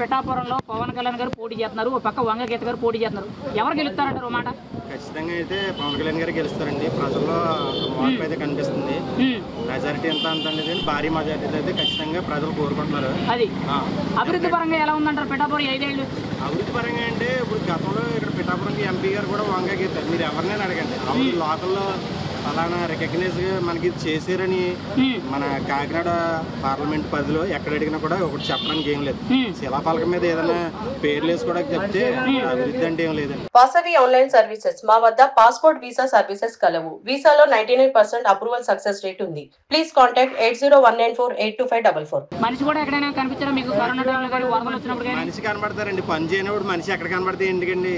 పిఠాపురంలో పవన్ కళ్యాణ్ గారు పోటీ చేస్తున్నారు, ఒక పక్క వంగగీత గారు పోటీ చేస్తున్నారు. ఎవరు గెలుస్తారంటారు మాట? ఖచ్చితంగా అయితే పవన్ కళ్యాణ్ గారు గెలుస్తారండి. ప్రజల్లో మార్పు అయితే కనిపిస్తుంది. మెజారిటీ ఎంత అనేది భారీ మెజారిటీ అయితే ఖచ్చితంగా ప్రజలు కోరుకుంటున్నారు. అది అభివృద్ధి పరంగా ఎలా ఉందంటారు పిఠాపురం 5 ఏళ్ళు? అభివృద్ధి పరంగా అంటే ఇప్పుడు గతంలో ఇక్కడ పిఠాపురంకి ఎంపీ గారు కూడా వంగగీత, మీరు ఎవరినైనా అడగండి, అప్పుడు లోకల్లో అలానా రికగ్నైజ్ మనకి చేశారని మన కాకినాడ పార్లమెంట్ పరిధిలో ఎక్కడ అడిగినా కూడా ఒకటి చెప్పడానికి ఏం లేదు. శిలాఫలకం మీద ఏదైనా పేర్లు వేసి కూడా చెప్తే అభివృద్ధి అంటే ఏం లేదండి. వాసవి ఆన్లైన్ సర్వీసెస్ మా వద్ద పాస్పోర్ట్ వీసా సర్వీసెస్ కలవు. వీసాలో 99% అప్రూవల్ సక్సెస్ రేట్ ఉంది. Please contact 8019482544. మనిషి కూడా ఎక్కడైనా కనిపించారా మీకు? కరోనా టైంలో కానీ వరదలు వచ్చినప్పుడు మనిషి కనబడతారండి. పని చేయనప్పుడు మనిషి ఎక్కడ కనబడితే ఎందుకండి?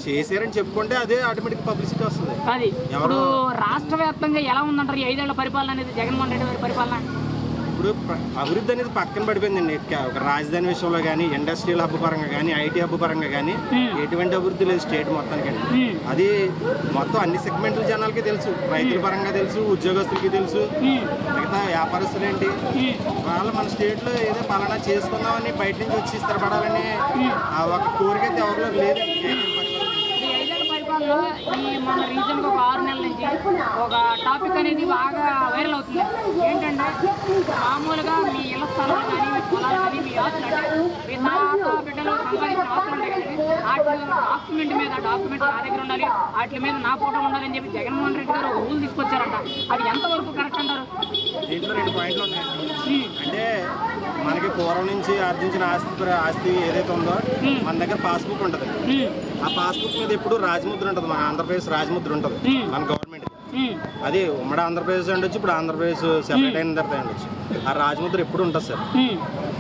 చేశారని చెప్పుకుంటే అదే ఆటోమేటిక్ పబ్లిసిటీ వస్తుంది. అది ఇప్పుడు రాష్ట్ర వ్యాప్తంగా ఎలా ఉందంటారు 5 ఏళ్ల పరిపాలన అనేది, జగన్మోహన్ రెడ్డి గారి పరిపాలన? ఇప్పుడు అభివృద్ధి అనేది పక్కన పడిపోయిందండి. ఒక రాజధాని విషయంలో కానీ, ఇండస్ట్రియల్ హబ్ పరంగా కానీ, ఐటీ హబ్ పరంగా కానీ ఎటువంటి అభివృద్ధి లేదు స్టేట్ మొత్తానికి. అది మొత్తం అన్ని సెగ్మెంట్ల జనాలకి తెలుసు, రైతుల పరంగా తెలుసు, ఉద్యోగస్తులకి తెలుసు, మిగతా వ్యాపారస్తులు ఏంటి వాళ్ళు మన స్టేట్లో ఏదో పలానా చేసుకుందామని బయట నుంచి వచ్చి స్థిరపడాలని ఒక కోరిక అయితే ఎవరిలో లేదు. ఈ మన రీజన్ ఒక 6 నెలల నుంచి ఒక టాపిక్ అనేది బాగా వైరల్ అవుతుంది. ఏంటంటే మామూలుగా మీ ఇళ్ల స్థలాలు కానీ, మీ పొలాలు కానీ, మీ ఆస్తులు అంటే మీ తాత బిడ్డలు సంపాదించిన ఆస్తులు ఉంటాయి కదండి, వాటి డాక్యుమెంట్ నా దగ్గర ఉండాలి, వాటి మీద నా ఫోటో ఉండాలని చెప్పి జగన్మోహన్ రెడ్డి గారు రూల్ తీసుకొచ్చారంట. అది ఎంతవరకు కరెక్ట్ అంటారు? దీంట్లో 2 పాయింట్లు ఉన్నాయండి. అంటే మనకి పూర్వం నుంచి ఆర్జించిన ఆస్తి ఏదైతే ఉందో మన దగ్గర పాస్బుక్ ఉంటుంది. ఆ పాస్బుక్ మీద ఎప్పుడు రాజముద్ర ఉంటుంది, మన ఆంధ్రప్రదేశ్ రాజముద్ర ఉంటుంది మన గవర్నమెంట్. అది ఉమ్మడి ఆంధ్రప్రదేశ్ ఉండొచ్చు, ఇప్పుడు ఆంధ్రప్రదేశ్ సెపరేట్ అయిన తర్వాత ఉండొచ్చు. ఆ రాజముద్ర ఎప్పుడు ఉంటుంది సార్.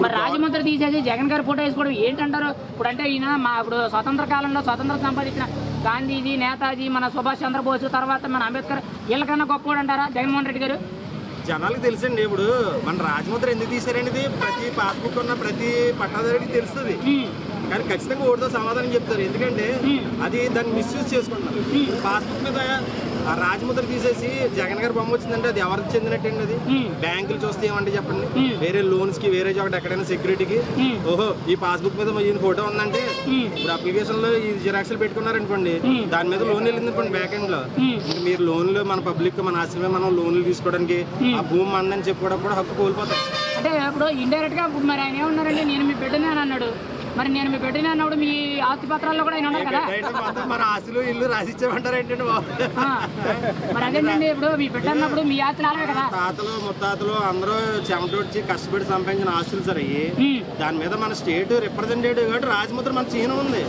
మరి రాజముద్ర తీసేసి జగన్ గారి ఫోటో వేసుకోవడం ఏంటంటారు? ఇప్పుడు అంటే ఈయన ఇప్పుడు స్వతంత్ర కాలంలో స్వతంత్రం సంపాదించిన గాంధీజీ, నేతాజీ, మన సుభాష్ చంద్రబోస్, తర్వాత మన అంబేద్కర్ వీళ్ళకన్నా గొప్పవాడు అంటారా జగన్మోహన్ రెడ్డి గారు? జనాలకు తెలుసండి. ఇప్పుడు మన రాజముద్ర ఎందుకు తీసారనేది ప్రతి పాస్బుక్ ఉన్న ప్రతి పట్టాదారుడికి తెలుస్తుంది. కానీ ఖచ్చితంగా ఓటుతో సమాధానం చెప్తారు. ఎందుకంటే అది దాన్ని మిస్యూజ్ చేసుకుంటున్నారు. పాస్బుక్ మీద ఆ రాజముద్ర తీసేసి జగన్ గారి బొమ్మ వచ్చిందంటే అది ఎవరికి చెందినట్టండి? అది బ్యాంకులు చూస్తే ఏమంటే చెప్పండి, వేరే లోన్స్ కి వేరే చోట ఎక్కడైనా సెక్యూరిటీకి ఓహో ఈ పాస్బుక్ మీద ఈయన ఫోటో ఉందంటే ఇప్పుడు అప్లికేషన్ లో ఈ జిరాక్స్లు పెట్టుకున్నారనుకోండి, దాని మీద లోన్ వెళ్ళింది అనుకోండి బ్యాక్ ఎండ్ లో, మీరు లోన్లు మన పబ్లిక్ మన ఆశ్రమే మనం లోన్లు తీసుకోవడానికి ఆ భూమి మందని చెప్పుకోవడం కూడా హక్కు కోల్పోతారు. అంటే ఇప్పుడు ఇండైరెక్ట్ గా ఇప్పుడు మరి ఆయన ఏమన్నారంటే నేను మీ బిడ్డనే అని అన్నాడు. మరి నేను మీ బిడ్డనే అన్నప్పుడు మీ ఆస్తి పత్రాల్లో కూడా ఆయన ఉన్నారు కదా, మన ఆస్తులు ఇల్లు రాసిచ్చామంటారు ఏంటండి బాబు? మరి అదేంటండి ఇప్పుడు మీ బిడ్డ అన్నప్పుడు మీ ఆస్తులు అలాగే కదా. తాతలు ముత్తాతలు అందరూ చెమటొచ్చి కష్టపడి సంపాదించిన ఆస్తులు సార్ అయ్యి. దాని మీద మన స్టేట్ రిప్రజెంటేటివ్ కాబట్టి రాజముద్ర మన చిహ్నం ఉంది.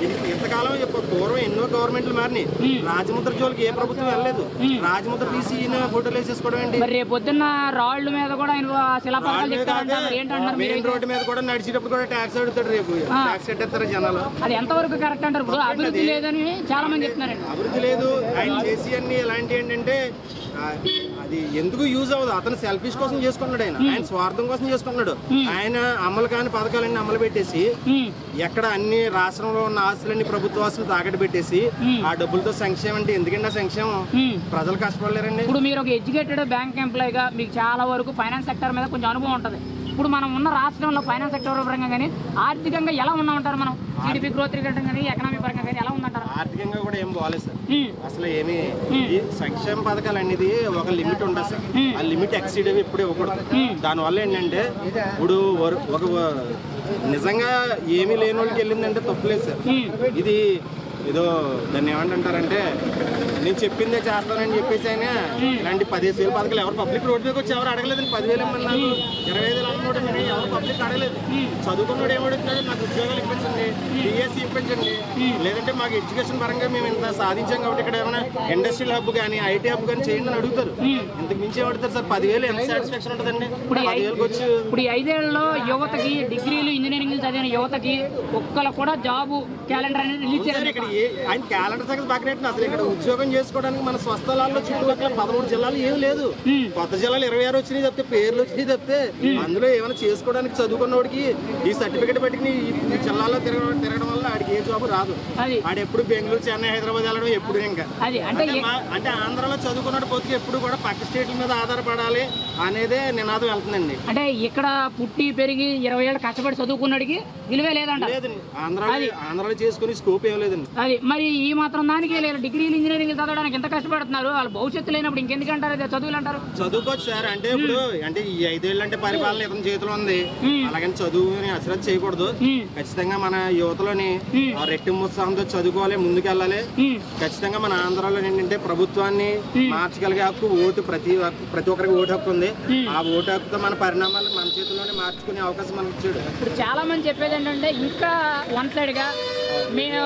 ఇది ఇంతకాలం పూర్వం ఎన్నో గవర్నమెంట్లు మారినాయి, రాజముద్ర జోలికి ఏ ప్రభుత్వం వెళ్ళలేదు. రాజముద్ర తీసి ఈయన ఫోటోలు వేసేసుకోవడం ఏంటి? మరి రేపు పొద్దున్న రాళ్ల మీద కూడా మెయిన్ రోడ్డు మీద కూడా నడిచేటప్పుడు కూడా ట్యాక్స్ అడుగుతాడు. రేపు ట్యాక్స్ కట్టేస్తారు జనాలు. అది ఎంతవరకు కరెక్ట్ అంటారు? ఇప్పుడు అభివృద్ధి లేదని చాలా మంది చెప్తున్నారండి. అభివృద్ధి లేదు. ఆయన చేసి అన్ని ఎలాంటి ఏంటంటే అది ఎందుకు యూజ్ అవ్వదు. అతను సెల్ఫిష్ కోసం చేసుకున్నాడు, ఆయన స్వార్థం కోసం చేసుకున్నాడు. ఆయన అమలు కాని పథకాలన్నీ అమలు పెట్టేసి ఎక్కడ అన్ని రాష్ట్రంలో ఉన్న ఆస్తులన్నీ ప్రభుత్వ ఆస్తులు తాకట్టు పెట్టేసి ఆ డబ్బులతో సంక్షేమం అంటే ఎందుకంటే ఆ సంక్షేమం ప్రజలు కష్టపడలేరండి. ఇప్పుడు మీరు ఒక ఎడ్యుకేటెడ్ బ్యాంక్ ఎంప్లాయీగా మీకు చాలా వరకు ఫైనాన్స్ సెక్టర్ మీద కొంచెం అనుభవం ఉంటుంది. ఇప్పుడు మనం ఉన్న రాష్ట్రంలో ఫైనాన్స్ సెక్టర్ పరంగా కానీ ఆర్థికంగా ఎలా ఉన్నామంటారు? మనం జీడిపి గ్రోత్ రేట్ కానీ ఎకనామీ పరంగా కానీ ఎలా ఉందంటారు? ఆర్థికంగా కూడా ఏం బాగాలేదు సార్. అసలు ఏమి సంక్షేమ పథకాలు అనేది ఒక లిమిట్ ఉంటుంది సార్. ఆ లిమిట్ ఎక్సీడ్ అవి ఇప్పుడు ఇవ్వకూడదు. దానివల్ల ఏంటంటే ఇప్పుడు ఒక నిజంగా ఏమీ లేని వాళ్ళకి వెళ్ళిందంటే తప్పులేదు సార్. ఇది ఏదో దాన్ని ఏమంటారంటే నేను చెప్పిందే చేస్తానని చెప్పేసి ఆయన ఇలాంటి 15,000 పథకాలు ఎవరు పబ్లిక్ రోడ్ మీద వచ్చి ఎవరు అడగలేదండి. 10,000 ఇమ్మన్నారు, 25,000 అమ్ముకోవడం ఎవరు పబ్లిక్ అడగలేదు. చదువుకున్నాడు ఏమడుగుతున్నాడు, నాకు ఉద్యోగాలు ఇప్పించండి, డిఎస్సి ఇప్పించండి, లేదంటే మాకు ఎడ్యుకేషన్ పరంగా మేము ఇంత సాధించాం కాబట్టి ఇక్కడ ఏమైనా ఇండస్ట్రియల్ హబ్ కానీ ఐటీ హబ్ కానీ చేయండి అని అడుగుతారు. ఇంతకు మించి ఏమడుగుతారు సార్? 10,000 ఎంత సాటిస్ఫాక్షన్ ఉంటుందండి? 10,000 వచ్చి ఇప్పుడు 5 ఏళ్లలో యువతకి డిగ్రీలు ఇంజనీరింగ్ చదివిన యువతకి ఒక్కరు కూడా జాబ్ క్యాలెండర్ అనేది రిలీజ్ చేయాలి. ఇక్కడ ఆయన క్యాలెండర్ సంగతి పక్కన అసలు ఇక్కడ ఉద్యోగం చేసుకోవడానికి మన స్వస్థలాల్లో చుట్టుపక్కల 13 జిల్లాలు ఏం లేదు. కొత్త జిల్లాలు 26 వచ్చినాయి తప్పితే, పేర్లు వచ్చినాయి తప్పితే అందులో ఏమైనా చేసుకోవడానికి చదువుకున్నోడికి ఈ సర్టిఫికేట్ పెట్టుకుని జిల్లాలో తిరగడం వల్ల ఆడికి ఏ జాబ్ రాదు. ఆడు ఎప్పుడు బెంగళూరు, చెన్నై, హైదరాబాద్ వెళ్ళడం ఎప్పుడు ఇంకా అంటే ఆంధ్రాలో చదువుకున్న పోతే ఎప్పుడు కూడా పక్క స్టేట్ల మీద ఆధారపడాలి అనేదే నినాదం వెళ్తుందండి. అంటే ఇక్కడ పుట్టి పెరిగి 20 ఏళ్ళు కష్టపడి చదువుకున్నాడికి విలువే లేదంట. లేదండి, ఆంధ్రాలో చేసుకుని స్కోప్ ఏం లేదండి. అది మరి ఈ మాత్రం దానికే లేదు. డిగ్రీలు ఇంజనీరింగ్ చదవడానికి ఎంత కష్టపడుతున్నారు, వాళ్ళు భవిష్యత్తు లేనప్పుడు ఇంకెందుకంటారు చదువులు అంటారు. చదువుకోవచ్చు సార్, అంటే ఇప్పుడు అంటే ఈ 5 ఏళ్ళు అంటే పరిపాలన ఇతని చేతిలో ఉంది, అలాగని చదువుని అశ్రద్ధ చేయకూడదు. ఖచ్చితంగా మన యువతలోని రెట్టింపు ఉత్సాహంతో చదువుకోవాలి, ముందుకెళ్ళాలి. ఖచ్చితంగా మన ఆంధ్రాలో ఏంటంటే ప్రభుత్వాన్ని మార్చగలిగే హక్కు ఓటు, ప్రతి ఒక్కరికి ఓటు హక్కు ఉంది. ఆ ఓటు హక్కుతో మన పరిణామాలు మన చేతుల్లోనే మార్చుకునే అవకాశం మనకి ఇచ్చాడు. ఇప్పుడు చాలా మంది చెప్పేది ఏంటంటే ఇంకా వన్ సైడ్ గా మేము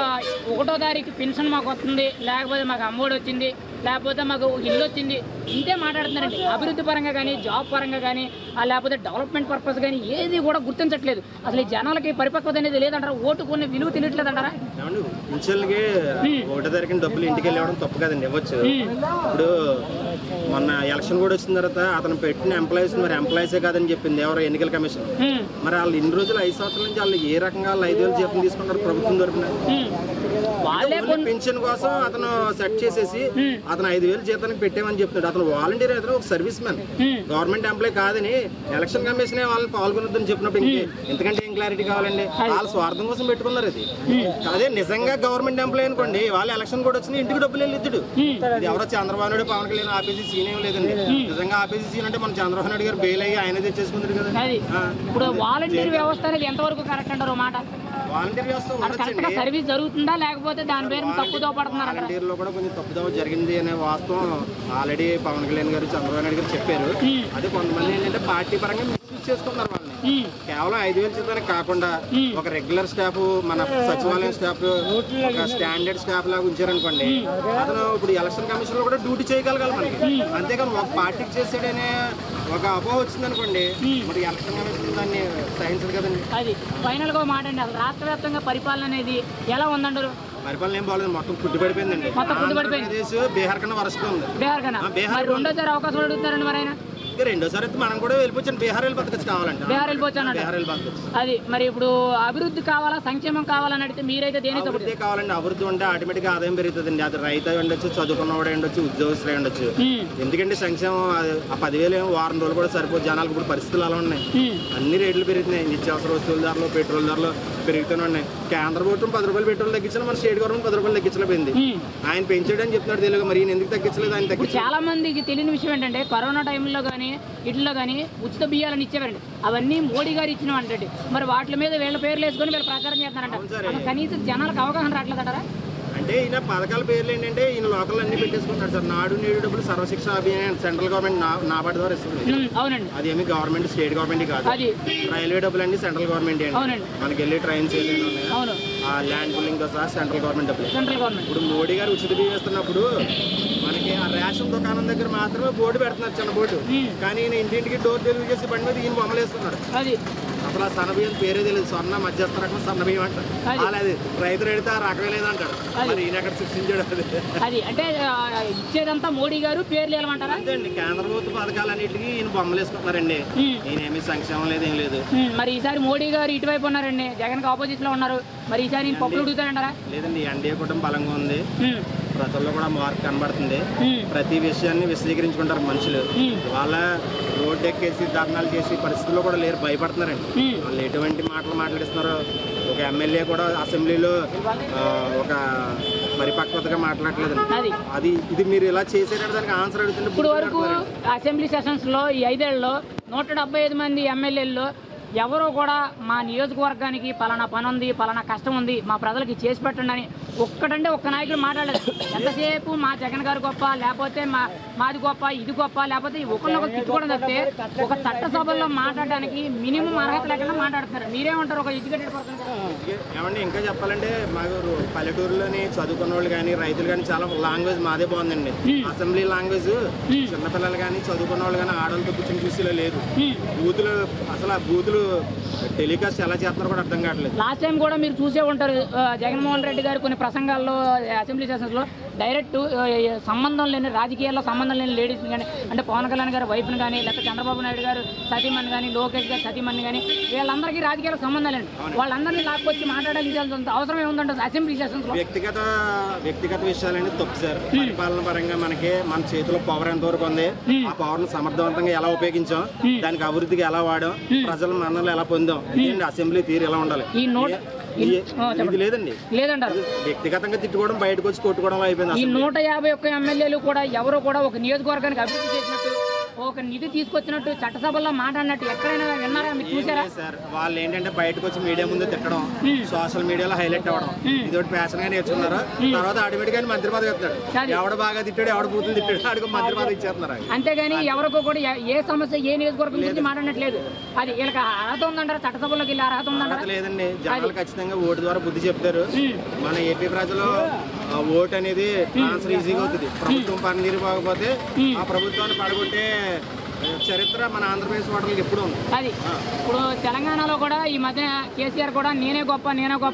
1వ తారీఖు పెన్షన్ మాకు వస్తుంది, లేకపోతే మాకు అమ్మఒడి వచ్చింది, లేకపోతే మాకు ఇల్లు వచ్చింది, ఇంతే మాట్లాడుతున్నారండి. అభివృద్ధి పరంగా కానీ, జాబ్ పరంగా కానీ, లేకపోతే డెవలప్మెంట్ పర్పస్ కానీ ఏది కూడా గుర్తించట్లేదు. అసలు ఈ జనాలకి పరిపక్వత అనేది లేదంటారా, ఓటు కొన్ని విలువ తెలియట్లేదు అంటారా? పెన్షన్లకి 1వ తారీఖున డబ్బులు ఇంటికి వెళ్ళడం తప్పు కదండి, ఇవ్వచ్చు. ఇప్పుడు మొన్న ఎలక్షన్ కూడా వచ్చిన తర్వాత అతను పెట్టిన ఎంప్లాయీస్ మరి ఎంప్లాయీసే కాదని చెప్పింది ఎవరో ఎన్నికల కమిషన్. మరి వాళ్ళు ఇన్ని రోజులు 5 సంవత్సరాల నుంచి వాళ్ళు ఏ రకంగా 5,000 జీతం తీసుకుంటారు ప్రభుత్వం తరఫున? పెన్షన్ కోసం అతను సెట్ చేసేసి అతను 5,000 జీతానికి పెట్టామని చెప్తున్నాడు. అతను వాలంటీర్, అతను ఒక సర్వీస్ మ్యాన్, గవర్నమెంట్ ఎంప్లాయీ కాదని ఎలక్షన్ కమిషన్ వాళ్ళని పాల్గొనొద్దని చెప్పినప్పుడు ఎందుకంటే ఏం క్లారిటీ కావాలండి? వాళ్ళ స్వార్థం కోసం పెట్టుకున్నారు అది. అదే నిజంగా గవర్నమెంట్ ఎంప్లాయీ అనుకోండి, వాళ్ళు ఎలక్షన్ కూడా వచ్చిన ఇంటికి డబ్బులు వెళ్ళిద్దుడు. ఇది ఎవరో చంద్రబాబు నాయుడు, పవన్ కళ్యాణ్ ఆపేసి సీన్ ఏం లేదండి. నిజంగా ఆపేసి సీన్ అంటే మన చంద్రబాబు నాయుడు గారు బెయిల్ అయ్యి ఆయన తెచ్చేసుకుంటారు కదా. ఇప్పుడు వాలంటీర్ వ్యవస్థ అనేది ఎంతవరకు కరెక్ట్ అంటారు మాట? వాలంటీర్ వ్యవస్థ సర్వీస్ జరుగుతుందా, లేకపోతే దాని పేరు తప్పుదో పడుతున్నారు? వాలంటీర్లో కూడా కొంచెం తప్పుదోవ జరిగింది అనే వాస్తవం ఆల్రెడీ పవన్ కళ్యాణ్ గారు, చంద్రబాబు నాయుడు గారు చెప్పారు. అదే కొంతమంది ఏంటంటే పార్టీ పరంగా మిస్యూజ్ చేసుకుంటున్నారు వాళ్ళని. కేవలం 5,000 జీతానికి కాకుండా ఒక రెగ్యులర్ స్టాఫ్, మన సచివాలయం స్టాఫ్, ఒక స్టాండర్డ్ స్టాఫ్ లాగా ఉంచారనుకోండి, అతను ఇప్పుడు ఎలక్షన్ కమిషన్ లో కూడా డ్యూటీ చేయగలగాలి మనకి. అంతేకాని ఒక పార్టీకి చేసాడనే ఒక అపోహ వచ్చిందనుకోండి, మరి ఎలక్షన్ కమిషన్ దాన్ని సహించదు కదండి. అది ఫైనల్ గా మాట అండి. అసలు రాష్ట్ర వ్యాప్తంగా పరిపాలన అనేది ఎలా ఉందంటారు? పరిపాలన ఏం బాగాలేదు, మొత్తం పుట్టిపడిపోయిందండి. ఆంధ్రప్రదేశ్ బీహార్ కన్నా వరస్ట్ ఉంది. బీహార్ రెండోసారి అవకాశం అడుగుతారండి మరి ఆయన. రెండోసారి అయితే మనం కూడా వెళ్ళిపోవచ్చు, బీహార్ వెళ్ళి బతకచ్చు కావాలంటే. బీహార్ వెళ్ళిపోవచ్చు. అది మరి ఇప్పుడు అభివృద్ధి కావాలా, సంక్షేమం కావాలని అడిగితే మీరైతే దేని అభివృద్ధి కావాలండి. అభివృద్ధి ఉంటే ఆటోమేటిక్ గా ఆదాయం పెరుగుతుందండి. అది రైతు ఉండొచ్చు, చదువుకున్నవాడే ఉండొచ్చు, ఉద్యోగస్తులే ఉండొచ్చు. ఎందుకంటే సంక్షేమం ఆ 10,000 వారం రోజులు కూడా సరిపోదు జనాలకు. ఇప్పుడు పరిస్థితులు అలా ఉన్నాయి, అన్ని రేట్లు పెరుగుతున్నాయి. నిత్యావసర వస్తువుల ధరలు, పెట్రోల్ ధరలు పెరుగుతూనే ఉన్నాయి. కేంద్ర ప్రభుత్వం 10 రూపాయలు పెట్రోల్ తగ్గించిన మన స్టేట్ గవర్నమెంట్ 10 రూపాయలు తగ్గించలేకపోయింది. ఆయన పెంచాడని చెప్తున్నాడు తెలుగు, మరి ఎందుకు తగ్గించలేదు? ఆయన తగ్గించారు. చాలా మందికి తెలియని విషయం ఏంటంటే కరోనా టైంలో కానీ ఇట్లో కానీ ఉచిత బియ్యాలను ఇచ్చేవారండి. అవన్నీ మోడీ గారు ఇచ్చినవంటే మరి వాటి మీద వీళ్ళ పేర్లు వేసుకొని వీళ్ళు ప్రచారం చేస్తున్నారంట. కనీసం జనాలకు అవగాహన రావట్లేదంటారా? అంటే ఈయన పథకాల పేర్లు ఏంటంటే ఈయన లోకల్ అన్ని పెట్టేసుకుంటాడు సార్. నాడు నేడు డబ్బులు సర్వశిక్ష అభియాన్ సెంట్రల్ గవర్నమెంట్ నాబార్డు ద్వారా ఇస్తుంది. అవునండి, అది ఏమి గవర్నమెంట్ స్టేట్ గవర్నమెంట్ కాదు. రైల్వే డబ్బులు అన్ని సెంట్రల్ గవర్నమెంట్ అండి. మనకి వెళ్ళి ట్రైన్స్ ఆ ల్యాండ్ పుల్లింగ్ తో సహా సెంట్రల్ గవర్నమెంట్ డబ్బులు. ఇప్పుడు మోడీ గారు ఉచిత బియ్యం ఇస్తున్నప్పుడు మనకి ఆ రేషన్ దుకాణం దగ్గర మాత్రమే బోర్డు పెడుతున్నారు, చిన్న బోర్డు. కానీ ఈయన ఇంటింటికి డోర్ డెలివరీ చేసి బండి మీద ఈయన బొమ్మలు వేస్తున్నాడు. అసలు ఆ సన్న బియ్యం పేరే తెలియదు. సన్న మధ్యస్థ రకం సన్న బియ్యం అంటారు. అలాది రైతు అడిగితే ఆ రకమే లేదంటాడు. మరి ఈయన ఎక్కడ సృష్టించాడు అది? అంటే ఇచ్చేదంతా మోడీ గారు పేర్లు ఏమంటారా? అంతే అండి. కేంద్ర ప్రభుత్వ పథకాలన్నింటికి ఈయన బొమ్మలు వేసుకుంటున్నారండి. ఈయనేమి సంక్షేమం లేదు, ఏం లేదు. మరి ఈసారి మోడీ గారు ఇటువైపు ఉన్నారండి, జగన్ కి ఆపోజిట్ లో ఉన్నారు. మరి ఈసారి పప్పులు ఉడుగుతారంటారా? లేదండి, ఎన్డీఏ కూటమి బలంగా ఉంది. ప్రజల్లో కూడా మార్పు కనబడుతుంది. ప్రతి విషయాన్ని విశదీకరించుకుంటారు మనుషులు. వాళ్ళ రోడ్డు ఎక్కేసి ధర్నాలు చేసి పరిస్థితుల్లో కూడా లేరు, భయపడుతున్నారండి. వాళ్ళు ఎటువంటి మాటలు మాట్లాడిస్తున్నారు. ఒక ఎమ్మెల్యే కూడా అసెంబ్లీలో ఒక పరిపక్వతగా మాట్లాడలేదండి. అది ఇది మీరు ఇలా చేసేటప్పుడు దానికి ఆన్సర్ అడుగుతుంటే ఇప్పుడు వరకు అసెంబ్లీ సెషన్స్ లో ఈ 5 ఏళ్లలో 175 మంది ఎమ్మెల్యేల్లో ఎవరో కూడా మా నియోజకవర్గానికి పలానా పని ఉంది, పలానా కష్టం ఉంది, మా ప్రజలకి చేసి పెట్టండి అని ఒక్కటంటే ఒక్క నాయకుడు మాట్లాడలేదు. ఎంతసేపు మా జగన్ గారు గొప్ప, లేకపోతే మాది గొప్ప, ఇది గొప్ప, లేకపోతే ఒకరినొకరు తిట్టుకోవడం తప్పితే ఒక చట్టసభల్లో మాట్లాడడానికి మినిమం అర్హత లేకుండా మాట్లాడుతున్నారు. మీరేమంటారు ఒక ఎడ్యుకేటెడ్ పర్సన్? ఏమండి, ఇంకా చెప్పాలంటే మాకు పల్లెటూరులోని చదువుకున్న వాళ్ళు కానీ రైతులు కానీ చాలా లాంగ్వేజ్ మాదే బాగుందండి. అసెంబ్లీ లాంగ్వేజ్ చిన్నపిల్లలు కానీ చదువుకున్న వాళ్ళు కానీ ఆడవాళ్ళతో కూర్చొని చూసేలా లేదు. బూతులు, అసలు ఆ బూతులు న్యూస్లు టెలికాస్ట్ ఎలా చేస్తున్నారో కూడా అర్థం కావట్లేదు. లాస్ట్ టైం కూడా మీరు చూసే ఉంటారు, జగన్మోహన్ రెడ్డి గారు కొన్ని ప్రసంగాల్లో అసెంబ్లీ సెషన్స్లో డైరెక్ట్ సంబంధం లేని రాజకీయాల్లో సంబంధం లేని లేడీస్ని కానీ, అంటే పవన్ కళ్యాణ్ గారి వైఫ్ని కానీ, లేకపోతే చంద్రబాబు నాయుడు గారు సతీమణి కానీ, లోకేష్ గారు సతీమణి కానీ, వీళ్ళందరికీ రాజకీయాలకు సంబంధం లేదు. వాళ్ళందరినీ లాక్కొచ్చి మాట్లాడాల్సిన అవసరం ఏముందంటే అసెంబ్లీ సెషన్స్లో వ్యక్తిగత విషయాలన్నీ తప్పు సార్. పరిపాలన పరంగా మన చేతిలో పవర్ ఎంతవరకు ఉంది, ఆ పవర్ ను సమర్థవంతంగా ఎలా ఉపయోగించాం, దానికి అభివృద్ధికి ఎలా వాడాం, ప్రజల మన్ననలు ఎలా పొందాం, ఇదేంటి అసెంబ్లీ తీరు ఎలా ఉండాలి. ఇది లేదంటారు. వ్యక్తిగతంగా తిట్టుకోవడం, బయటకు వచ్చి కొట్టుకోవడం అయిపోయింది. ఈ 151 ఎమ్మెల్యేలు కూడా ఎవరు కూడా ఒక నియోజకవర్గానికి అభివృద్ధి చేసినట్టు, ఒక నిధి తీసుకొచ్చినట్టు, చట్టసభల్లో మాట్లాడినట్టు ఎక్కడైనా విన్నారా, మీరు చూసారా? సార్ వాళ్ళు ఏంటంటే బయటకు వచ్చి మీడియా ముందు తిట్టడం, సోషల్ మీడియాలో హైలైట్ అవ్వడం, ఇదొకటి ప్యాషన్ గా నేర్చుకున్నారు. తర్వాత ఆటోమేటిక్ గా మంత్రి పదవి ఇస్తాడు. ఎవడ బాగా తిట్టాడు, ఎవడ బూతులు తిట్టాడు, ఆడికి మంత్రి పదవి ఇచ్చేస్తున్నారు. అంతేగాని ఎవరికో కూడా ఏ సమస్య, ఏ నియోజకవర్గం గురించి మాట్లాడట్లేదు. అది వీళ్ళకి అర్హత ఉందంటారా? చట్టసభలోకి వెళ్ళి అర్హత ఉందంటారా? లేదండి. జనాలు ఖచ్చితంగా ఓటు ద్వారా బుద్ధి చెప్తారు. మన ఏపీ ప్రజలు ఓటు అనేది ట్రాన్స్ఫర్ ఈజీగా అవుతుంది. ప్రభుత్వం పనితీరు బాగపోతే ఆ ప్రభుత్వాన్ని పడగొట్టే చరిత్ర మన ఆంధ్రప్రదేశ్ ఓటర్లకు ఎప్పుడు ఉంది. అది ఇప్పుడు తెలంగాణలో కూడా ఈ మధ్య కేసీఆర్ కూడా నేనే గొప్ప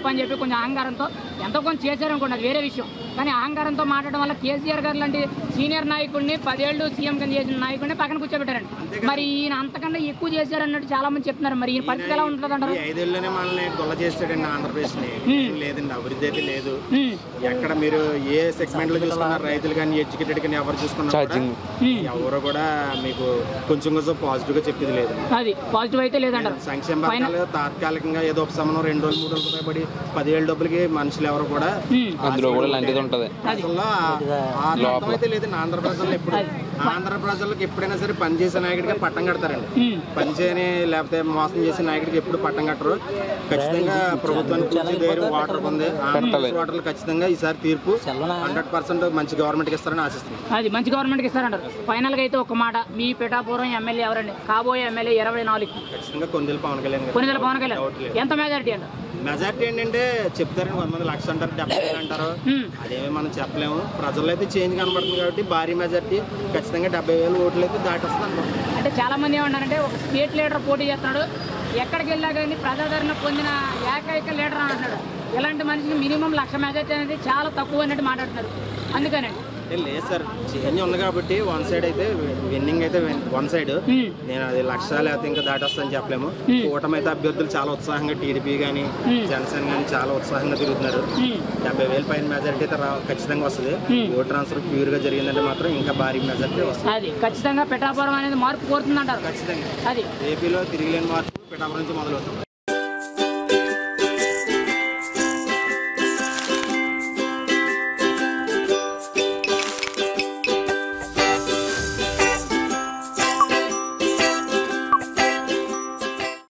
అని చెప్పి కొంచెం అహంకారంతో ఎంతో కొంచెం చేశారనుకోండి, అది వేరే విషయం. కానీ అహంకారంతో మాట్లాడడం వల్ల కేసీఆర్ గారు లాంటి సీనియర్ నాయకుడిని 10 ఏళ్ళు సీఎం కింద చేసిన నాయకుడిని పక్కన కూర్చోబెట్టారండి. మరి ఈయన అంతకన్నా ఎక్కువ చేశారన్నట్టు చాలా మంది చెప్తున్నారు. మరి ఈయన పరిస్థితి ఎలా ఉంటుంది అంటారు? 5 ఏళ్ళలోనే మనల్ని గొల్ల చేస్తాడండి ఆంధ్రప్రదేశ్ ని. లేదండి, అభివృద్ధి అయితే లేదు. ఎక్కడ మీరు ఏ సెగ్మెంట్ లో చూసుకున్నారు, రైతులు కానీ, ఎడ్యుకేటెడ్ కానీ ఎవరు చూసుకున్నారు, ఎవరు కూడా మీకు కొంచెం పాజిటివ్ గా చెప్పేది లేదు. అది పాజిటివ్ అయితే లేదంటారు. సంక్షేమ పథకాలు తాత్కాలికంగా ఏదో ఉపశమనం 2 రోజులు 3 రోజులు పడి 10 ఏళ్ళ డబ్బులకి మనుషులు ఎవరు కూడా అయితే లేదండి. ఆంధ్ర ప్రజల్లో ఎప్పుడు ఆంధ్ర ప్రజలకు ఎప్పుడైనా సరే పని చేసే నాయకుడిగా పట్టం కడతారండి. పని చేయని లేకపోతే మోసం చేసే నాయకుడికి ఎప్పుడు పట్టం కట్టరు. ఖచ్చితంగా ప్రభుత్వానికి పూర్తి ధైర్యం వాటర్ ఉంది. ఆంధ్రప్రదేశ్ వాటర్లు ఖచ్చితంగా ఈసారి తీర్పు 100% మంచి గవర్నమెంట్ కి ఇస్తారని ఆశిస్తుంది. అది మంచి గవర్నమెంట్ కి ఇస్తారంటారు. ఫైనల్ గా అయితే ఒక మాట, మీ పిఠాపురం ఎమ్మెల్యే ఎవరండి? కాబోయే ఎమ్మెల్యే 24. ఖచ్చితంగా కొన్నిదేళ్ళ పవన్ కళ్యాణ్. ఎంత మెజారిటీ అంటారు? మెజారిటీ ఏంటంటే చెప్తారండి, 100 మంది 1,00,000 అంటారు, 70,000 అంటారు. అదేమి మనం చెప్పలేము. ప్రజల్లో అయితే చేంజ్ కనబడుతుంది కాబట్టి భారీ మెజారిటీ ఖచ్చితంగా 70,000 ఓట్లు అయితే దాటొస్తుంది. అంటే చాలా మంది ఏమన్నారంటే, ఒక స్టేట్ లీడర్ పోటీ చేస్తున్నాడు, ఎక్కడికి వెళ్ళా కానీ ప్రజాదరణ పొందిన ఏకైక లీడర్ అని అంటున్నాడు. ఇలాంటి మనిషికి మినిమం 1,00,000 మెజారిటీ అనేది చాలా తక్కువ అన్నట్టు మాట్లాడుతున్నారు. అందుకనండి లేదు సార్, చేంజ్ ఉంది కాబట్టి వన్ సైడ్ అయితే విన్నింగ్ అయితే వన్ సైడ్. నేను అది 1,00,000 లేకపోతే ఇంకా దాటొస్తుందని చెప్పలేము. కూటమి అయితే అభ్యర్థులు చాలా ఉత్సాహంగా, టీడీపీ కానీ జనసేన కానీ చాలా ఉత్సాహంగా తిరుగుతున్నారు. 70,000 పైన మెజారిటీ అయితే ఖచ్చితంగా వస్తుంది. ఓట్ ట్రాన్స్ఫర్ ప్యూర్ గా జరిగిందంటే మాత్రం ఇంకా భారీ మెజారిటీ వస్తుంది. అది ఖచ్చితంగా పిఠాపురం అనేది మార్పు కోరుతుంది అంటారు. ఖచ్చితంగా అది ఏపీలో తిరిగిలేని మార్పు పిఠాపురం నుంచి మొదలవుతుంది.